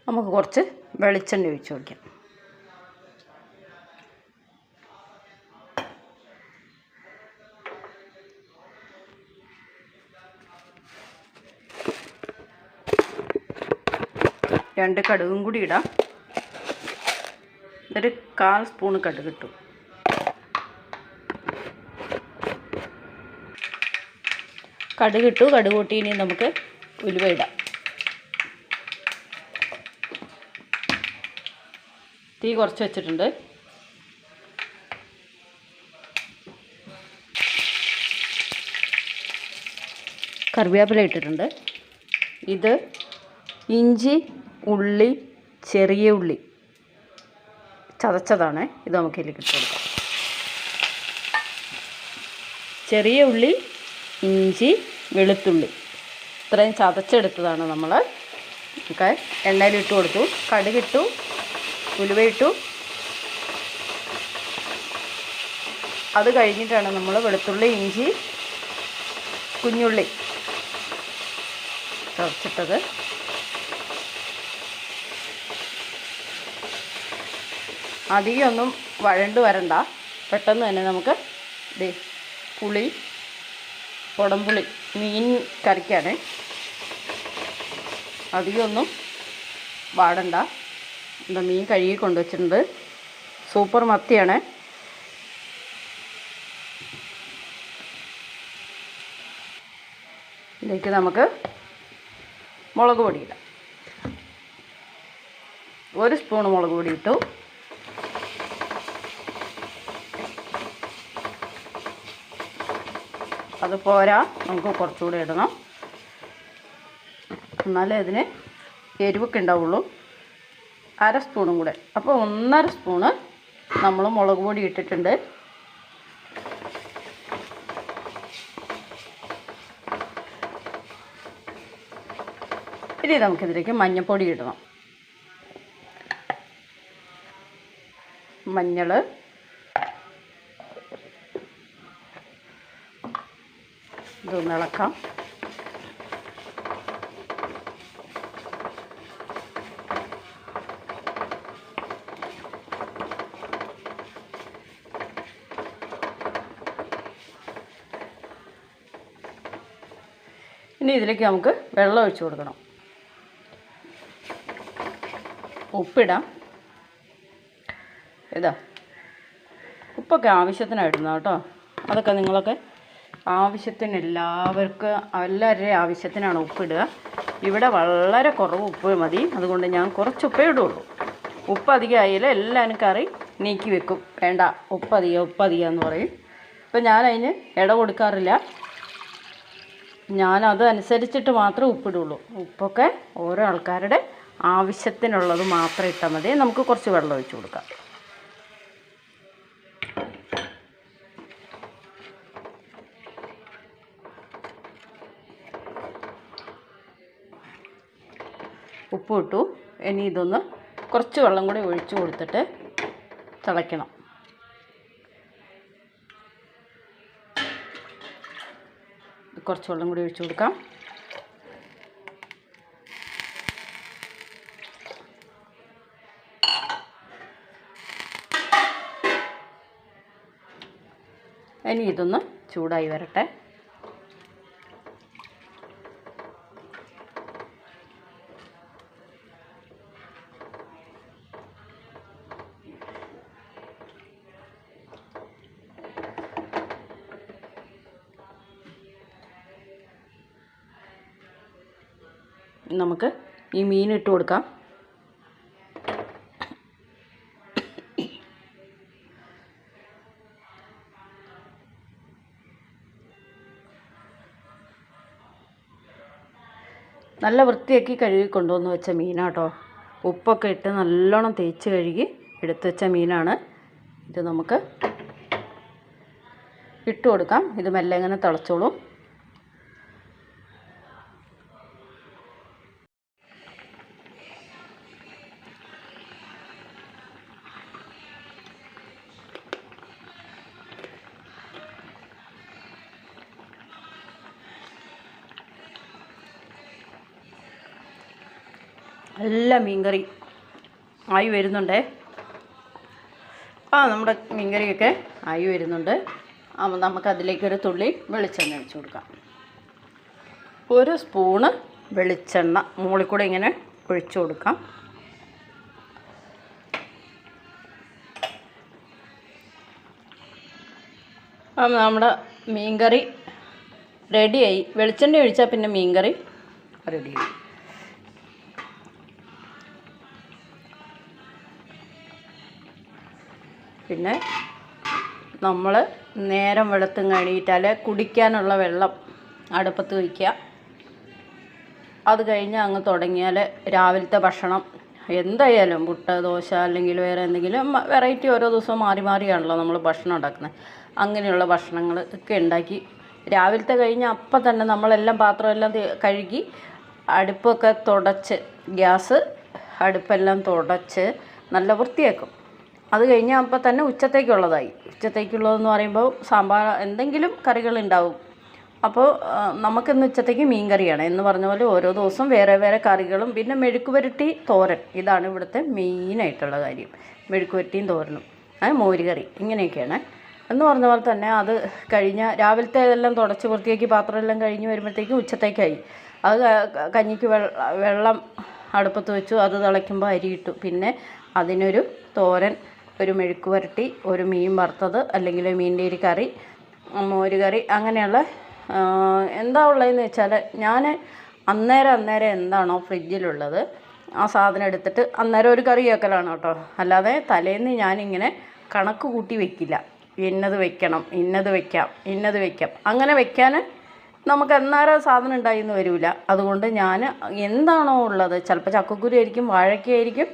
നമുക്ക് കുറച്ച് വെളിച്ചെണ്ണ ഒഴിച്ച് വയ്ക്കാം. രണ്ട് കടുകും കൂടി ഇടാം. ഒരു 1/4 സ്പൂൺ കടുക് ഇട്ടു. കടുക് പൊട്ടി ഇനി നമുക്ക് ഉലുവ ഇടാം. തീ കുറച്ച് വെച്ചിട്ടുണ്ട്. കറിവേപ്പില ഇട്ടിട്ടുണ്ട്. ഇത് ഇഞ്ചി, ഉള്ളി, ചെറിയ ഉള്ളി ചതച്ചതാണ്. ഇത് നമുക്ക് ഇതിലേക്ക് ഇട്ട് കൊടുക്കാം. ചെറിയ ഉള്ളി, ഇഞ്ചി, വെളുത്തുള്ളി ഇത്രയും ചതച്ചെടുത്തതാണ് നമ്മൾ. ഒക്കെ എണ്ണയിലിട്ട് കൊടുത്തു. കടുകിട്ടു, ഉലുവയിട്ടു. അത് കഴിഞ്ഞിട്ടാണ് നമ്മൾ വെളുത്തുള്ളി, ഇഞ്ചി, കുഞ്ഞുള്ളി ചതച്ചിട്ടത്. അധികമൊന്നും വഴണ്ട് വരണ്ട. പെട്ടെന്ന് തന്നെ നമുക്ക് പുളി, കുടംപുളി, മീൻ കറിക്കാണ്. അധികമൊന്നും വാടണ്ട. എന്താ മീൻ കഴുകി കൊണ്ടുവച്ചിട്ടുണ്ട്. സൂപ്പർ മത്തിയാണ്. ഇതിലേക്ക് നമുക്ക് മുളക് പൊടി ഇടാം. 1 സ്പൂൺ മുളക് പൊടി ഇട്ടു. അത് പോരാ, നമുക്ക് കുറച്ചുകൂടെ ഇടണം. എന്നാലേ അതിന് എരിവൊക്കെ ഉണ്ടാവുള്ളൂ. 1/2 സ്പൂണും കൂടെ. അപ്പോൾ 1.5 സ്പൂണ് നമ്മൾ മുളക് പൊടി ഇട്ടിട്ടുണ്ട്. ഇനി നമുക്കിതിലേക്ക് മഞ്ഞൾപ്പൊടി ഇടണം. മഞ്ഞൾ, ഇതൊന്ന് ഇളക്കാം. ഇനി ഇതിലേക്ക് നമുക്ക് വെള്ളം ഒഴിച്ച് കൊടുക്കണം. ഉപ്പിടാം. ഉപ്പൊക്കെ ആവശ്യത്തിനാണ് ഇടുന്നത് കേട്ടോ. അതൊക്കെ നിങ്ങളൊക്കെ ആവശ്യത്തിന്, എല്ലാവരുടെയും ആവശ്യത്തിനാണ് ഉപ്പിടുക. ഇവിടെ വളരെ കുറവ് ഉപ്പ് മതി. അതുകൊണ്ട് ഞാൻ കുറച്ച് ഉപ്പേ ഇടുള്ളൂ. ഉപ്പ് അധികമായാലും എല്ലാവരും കറി നീക്കി വെക്കും. വേണ്ട, ഉപ്പധികം എന്ന് പറയും. ഇപ്പം ഞാനതിന് ഇട കൊടുക്കാറില്ല. ഞാനതനുസരിച്ചിട്ട് മാത്രമേ ഉപ്പിടുള്ളൂ. ഉപ്പൊക്കെ ഓരോ ആൾക്കാരുടെ ആവശ്യത്തിനുള്ളത് മാത്രം ഇട്ടാൽ മതി. നമുക്ക് കുറച്ച് വെള്ളം ഒഴിച്ച് കൊടുക്കാം. ഉപ്പ് ഇട്ടു. ഇനി ഇതൊന്ന് കുറച്ച് വെള്ളം കൂടി ഒഴിച്ച് കൊടുത്തിട്ട് തിളയ്ക്കണം. കുറച്ച് വെള്ളം കൂടി ഒഴിച്ച് കൊടുക്കാം. ഇനി ഇതൊന്ന് ചൂടായി വരട്ടെ. നമുക്ക് ഈ മീൻ ഇട്ട് കൊടുക്കാം. നല്ല വൃത്തിയാക്കി കഴുകി കൊണ്ടുവന്ന് വെച്ച മീനാട്ടോ. ഉപ്പൊക്കെ ഇട്ട് നല്ലോണം തേച്ച് കഴുകി എടുത്ത് വെച്ച മീനാണ്. ഇത് നമുക്ക് ഇട്ട് കൊടുക്കാം. ഇത് മെല്ലെ ഇങ്ങനെ തിളച്ചോളും. നല്ല മീൻകറി ആയി വരുന്നുണ്ടേ. നമ്മുടെ മീൻകറിയൊക്കെ ആയി വരുന്നുണ്ട്. അപ്പോൾ നമുക്കതിലേക്കൊരു തുള്ളി വെളിച്ചെണ്ണ ഒഴിച്ച് കൊടുക്കാം. ഒരു സ്പൂണ് വെളിച്ചെണ്ണ മുകളിൽ കൂടെ ഇങ്ങനെ ഒഴിച്ചു കൊടുക്കാം. അപ്പം നമ്മുടെ മീൻകറി റെഡിയായി. വെളിച്ചെണ്ണ ഒഴിച്ചാൽ പിന്നെ മീൻകറി റെഡിയായി. പിന്നെ നമ്മൾ നേരം വെളുത്തും കഴിഞ്ഞിട്ടാൽ കുടിക്കാനുള്ള വെള്ളം അടുപ്പത്ത് വയ്ക്കുക. അത് കഴിഞ്ഞ് അങ്ങ് തുടങ്ങിയാൽ രാവിലത്തെ ഭക്ഷണം എന്തായാലും പുട്ട്, ദോശ അല്ലെങ്കിൽ വേറെ എന്തെങ്കിലും വെറൈറ്റി ഓരോ ദിവസവും മാറി മാറിയാണല്ലോ നമ്മൾ ഭക്ഷണം ഉണ്ടാക്കുന്നത്. അങ്ങനെയുള്ള ഭക്ഷണങ്ങൾ ഒക്കെ ഉണ്ടാക്കി രാവിലത്തെ കഴിഞ്ഞ് അപ്പം തന്നെ നമ്മളെല്ലാം പാത്രമെല്ലാം കഴുകി അടുപ്പൊക്കെ തുടച്ച് ഗ്യാസ് അടുപ്പെല്ലാം തുടച്ച് നല്ല വൃത്തിയാക്കും. അത് കഴിഞ്ഞ് അപ്പം തന്നെ ഉച്ചത്തേക്കുള്ളതായി. ഉച്ചത്തേക്കുള്ളതെന്ന് പറയുമ്പോൾ സാമ്പാർ എന്തെങ്കിലും കറികളുണ്ടാവും. അപ്പോൾ നമുക്കിന്ന് ഉച്ചത്തേക്ക് മീൻ കറിയാണ് എന്ന് പറഞ്ഞ പോലെ ഓരോ ദിവസം വേറെ വേറെ കറികളും പിന്നെ മെഴുക്ക് പുരട്ടി, തോരൻ. ഇതാണ് ഇവിടുത്തെ മെയിനായിട്ടുള്ള കാര്യം. മെഴുക്ക് പുരട്ടിയും തോരനും മോര് കറി ഇങ്ങനെയൊക്കെയാണ്. എന്ന് പറഞ്ഞ പോലെ തന്നെ അത് കഴിഞ്ഞ രാവിലത്തെ ഇതെല്ലാം തുടച്ച് വൃത്തിയാക്കി പാത്രമെല്ലാം കഴിഞ്ഞ് വരുമ്പോഴത്തേക്കും ഉച്ചത്തേക്കായി. അത് കഞ്ഞിക്ക് വെള്ളം അടുപ്പത്ത് വെച്ചു. അത് തിളയ്ക്കുമ്പോൾ അരി ഇട്ടു. പിന്നെ അതിനൊരു തോരൻ, ഒരു മെഴുക്ക് പുരട്ടി, ഒരു മീൻ വറുത്തത് അല്ലെങ്കിൽ മീൻ്റെ ഒരു കറി, മോര് കറി, അങ്ങനെയുള്ള എന്താ ഉള്ളതെന്ന് വെച്ചാൽ ഞാൻ അന്നേരം എന്താണോ ഫ്രിഡ്ജിലുള്ളത് ആ സാധനം എടുത്തിട്ട് അന്നേരം ഒരു കറി വെക്കലാണ് കേട്ടോ. അല്ലാതെ തലേന്ന് ഞാനിങ്ങനെ കണക്ക് കൂട്ടി വെക്കില്ല. ഇന്നത് വെക്കണം, ഇന്നത് വെക്കാം അങ്ങനെ വെക്കാൻ നമുക്ക് അന്നേരം സാധനം ഉണ്ടായിന്ന് വരില്ല. അതുകൊണ്ട് ഞാൻ എന്താണോ ഉള്ളത്, ചിലപ്പോൾ ചക്കക്കുരു ആയിരിക്കും, വാഴയ്ക്കയായിരിക്കും,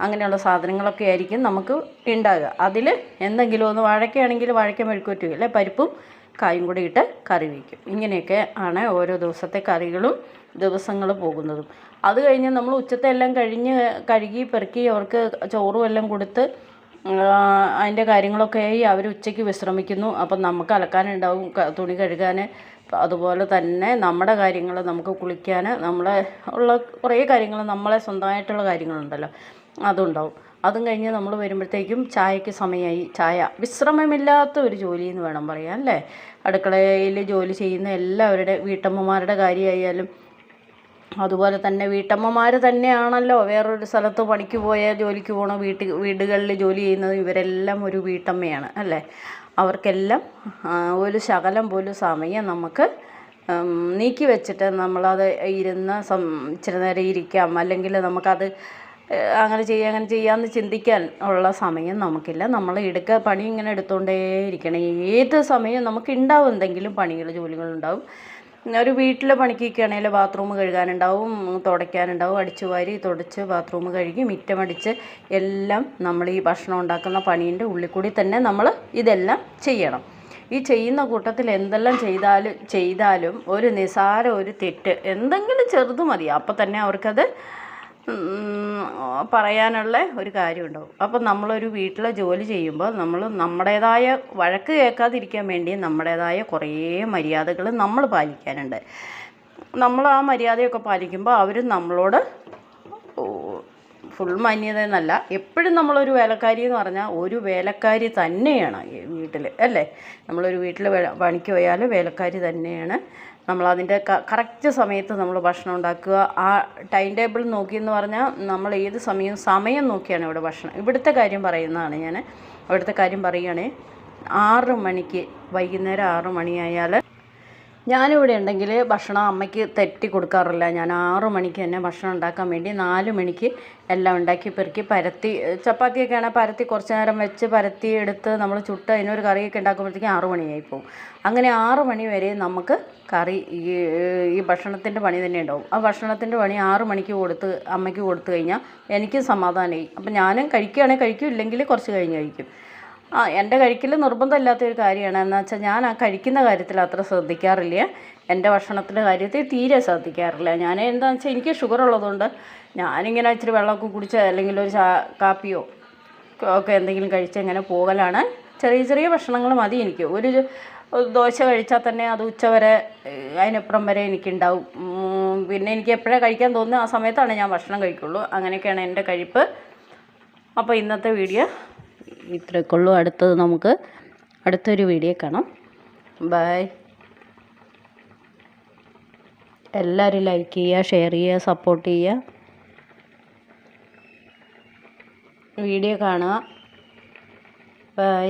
അങ്ങനെയുള്ള സാധനങ്ങളൊക്കെ ആയിരിക്കും നമുക്ക് ഉണ്ടാകുക. അതിൽ എന്തെങ്കിലും ഒന്ന് വാഴയ്ക്കയാണെങ്കിൽ വാഴയ്ക്ക മെഴുക്ക് പറ്റും, അല്ലെ പരിപ്പും കായും കൂടി ഇട്ട് കറി വയ്ക്കും. ഇങ്ങനെയൊക്കെ ആണ് ഓരോ ദിവസത്തെ കറികളും ദിവസങ്ങൾ പോകുന്നതും. അത് കഴിഞ്ഞ് നമ്മൾ ഉച്ചത്തെ എല്ലാം കഴിഞ്ഞ് കഴുകി പെറുക്കി അവർക്ക് ചോറും എല്ലാം കൊടുത്ത് അതിൻ്റെ കാര്യങ്ങളൊക്കെ ആയി അവർ ഉച്ചയ്ക്ക് വിശ്രമിക്കുന്നു. അപ്പം നമുക്ക് അലക്കാനുണ്ടാവും, തുണി കഴുകാൻ, അതുപോലെ തന്നെ നമ്മുടെ കാര്യങ്ങൾ നമുക്ക് കുളിക്കാൻ, നമ്മളെ ഉള്ള കുറേ കാര്യങ്ങൾ, നമ്മളെ സ്വന്തമായിട്ടുള്ള കാര്യങ്ങളുണ്ടല്ലോ, അതുണ്ടാവും. അതും കഴിഞ്ഞ് നമ്മൾ വരുമ്പോഴത്തേക്കും ചായയ്ക്ക് സമയമായി. ചായ വിശ്രമമില്ലാത്ത ഒരു ജോലി എന്ന് വേണം പറയാൻ, അല്ലേ? അടുക്കളയിൽ ജോലി ചെയ്യുന്ന എല്ലാവരുടെ വീട്ടമ്മമാരുടെ കാര്യമായാലും അതുപോലെ തന്നെ വീട്ടമ്മമാർ തന്നെയാണല്ലോ വേറൊരു സ്ഥലത്ത് പണിക്ക് പോയാൽ ജോലിക്ക് പോകണ വീടുകളിൽ ജോലി ചെയ്യുന്നത്. ഇവരെല്ലാം ഒരു വീട്ടമ്മയാണ്, അല്ലേ? അവർക്കെല്ലാം ഒരു ശകലം പോലും സമയം നമുക്ക് നീക്കി വെച്ചിട്ട് നമ്മളത് ഇരുന്ന് ഇച്ചിരി നേരം ഇരിക്കാം, അല്ലെങ്കിൽ നമുക്കത് അങ്ങനെ ചെയ്യാമെന്ന് ചിന്തിക്കാൻ ഉള്ള സമയം നമുക്കില്ല. നമ്മൾ പണി ഇങ്ങനെ എടുത്തുകൊണ്ടേയിരിക്കണം. ഏത് സമയം നമുക്ക് ഉണ്ടാവും എന്തെങ്കിലും പണികൾ, ജോലികളുണ്ടാവും. ഒരു വീട്ടിലെ പണിക്കൊക്കെയാണെങ്കിൽ ബാത്റൂം കഴുകാനുണ്ടാവും, തുടയ്ക്കാനുണ്ടാവും, അടിച്ചു വാരി തുടച്ച് ബാത്റൂം കഴുകി മിറ്റമടിച്ച് എല്ലാം നമ്മൾ ഈ ഭക്ഷണം ഉണ്ടാക്കുന്ന പണീൻ്റെ ഉള്ളിൽ കൂടി തന്നെ നമ്മൾ ഇതെല്ലാം ചെയ്യണം. ഈ ചെയ്യുന്ന കൂട്ടത്തിൽ എന്തെല്ലാം ചെയ്താലും ഒരു നിസാര ഒരു തെറ്റ് എന്തെങ്കിലും ചെറുത് മതി, അപ്പം തന്നെ അവർക്കത് പറയാനുള്ള ഒരു കാര്യമുണ്ടാവും. അപ്പം നമ്മളൊരു വീട്ടിലെ ജോലി ചെയ്യുമ്പോൾ നമ്മൾ നമ്മുടേതായ വഴക്ക് കേൾക്കാതിരിക്കാൻ വേണ്ടി നമ്മുടേതായ കുറേ മര്യാദകൾ നമ്മൾ പാലിക്കാനുണ്ട്. നമ്മൾ ആ മര്യാദയൊക്കെ പാലിക്കുമ്പോൾ അവർ നമ്മളോട് ഫുൾ മാന്യത എന്നല്ല, എപ്പോഴും നമ്മളൊരു വേലക്കാരി എന്ന് പറഞ്ഞാൽ ഒരു വേലക്കാരി തന്നെയാണ് വീട്ടിൽ, അല്ലേ? നമ്മളൊരു വീട്ടിൽ പണിക്ക് പോയാൽ വേലക്കാരി തന്നെയാണ്. നമ്മളതിൻ്റെ കറക്റ്റ് സമയത്ത് നമ്മൾ ഭക്ഷണം ഉണ്ടാക്കുക. ആ ടൈം ടേബിൾ നോക്കിയെന്ന് പറഞ്ഞാൽ നമ്മൾ ഏത് സമയം നോക്കിയാണ് ഇവിടെ ഭക്ഷണം. ഇവിടുത്തെ കാര്യം പറയുന്നതാണ് ഞാൻ. ഇവിടുത്തെ കാര്യം പറയുകയാണെങ്കിൽ 6 മണിക്ക്, വൈകുന്നേരം 6 മണിയായാൽ ഞാനിവിടെ ഉണ്ടെങ്കിൽ ഭക്ഷണം അമ്മയ്ക്ക് തെറ്റി കൊടുക്കാറില്ല. ഞാൻ 6 മണിക്ക് തന്നെ ഭക്ഷണം ഉണ്ടാക്കാൻ വേണ്ടി 4 മണിക്ക് എല്ലാം ഉണ്ടാക്കി പെറുക്കി പരത്തി, ചപ്പാത്തിയൊക്കെ ആണെങ്കിൽ പരത്തി കുറച്ച് നേരം വെച്ച് പരത്തി എടുത്ത് നമ്മൾ ചുട്ട് അതിനൊരു കറിയൊക്കെ ഉണ്ടാക്കുമ്പോഴത്തേക്കും 6 മണിയായി പോകും. അങ്ങനെ 6 മണി വരെ നമുക്ക് കറി ഈ ഭക്ഷണത്തിൻ്റെ പണി തന്നെ ഉണ്ടാവും. ആ ഭക്ഷണത്തിൻ്റെ പണി 6 മണിക്ക് അമ്മയ്ക്ക് കൊടുത്തു കഴിഞ്ഞാൽ എനിക്ക് സമാധാനമായി. അപ്പം ഞാനും കഴിക്കുകയാണെങ്കിൽ കഴിക്കും, ഇല്ലെങ്കിൽ കുറച്ച് കഴിഞ്ഞ് കഴിക്കും. എൻ്റെ കഴിക്കൽ നിർബന്ധമില്ലാത്തൊരു കാര്യമാണ്. എന്ന് വെച്ചാൽ ഞാൻ ആ കഴിക്കുന്ന കാര്യത്തിൽ അത്ര ശ്രദ്ധിക്കാറില്ല. എൻ്റെ ഭക്ഷണത്തിൻ്റെ കാര്യത്തിൽ തീരെ ശ്രദ്ധിക്കാറില്ല. ഞാൻ എന്താണെന്ന് വെച്ചാൽ എനിക്ക് ഷുഗർ ഉള്ളതുകൊണ്ട് ഞാനിങ്ങനെ ഇച്ചിരി വെള്ളമൊക്കെ കുടിച്ച് അല്ലെങ്കിൽ ഒരു കാപ്പിയോ ഒക്കെ എന്തെങ്കിലും കഴിച്ച് ഇങ്ങനെ പോകലാണ്. ചെറിയ ഭക്ഷണങ്ങൾ മതി എനിക്ക്. ഒരു ദോശ കഴിച്ചാൽ തന്നെ അത് ഉച്ചവരെ അതിനപ്പുറം വരെ എനിക്കുണ്ടാവും. പിന്നെ എനിക്ക് എപ്പോഴാണ് കഴിക്കാൻ തോന്നുന്നത് ആ സമയത്താണ് ഞാൻ ഭക്ഷണം കഴിക്കുള്ളൂ. അങ്ങനെയൊക്കെയാണ് എൻ്റെ കഴിപ്പ്. അപ്പോൾ ഇന്നത്തെ വീഡിയോ ഇത്രയൊക്കെ ഉള്ളൂ. അടുത്തത് നമുക്ക് അടുത്തൊരു വീഡിയോ കാണാം. ബൈ. എല്ലാവരും ലൈക്ക് ചെയ്യുക, ഷെയർ ചെയ്യുക, സപ്പോർട്ട് ചെയ്യുക, വീഡിയോ കാണുക. ബൈ.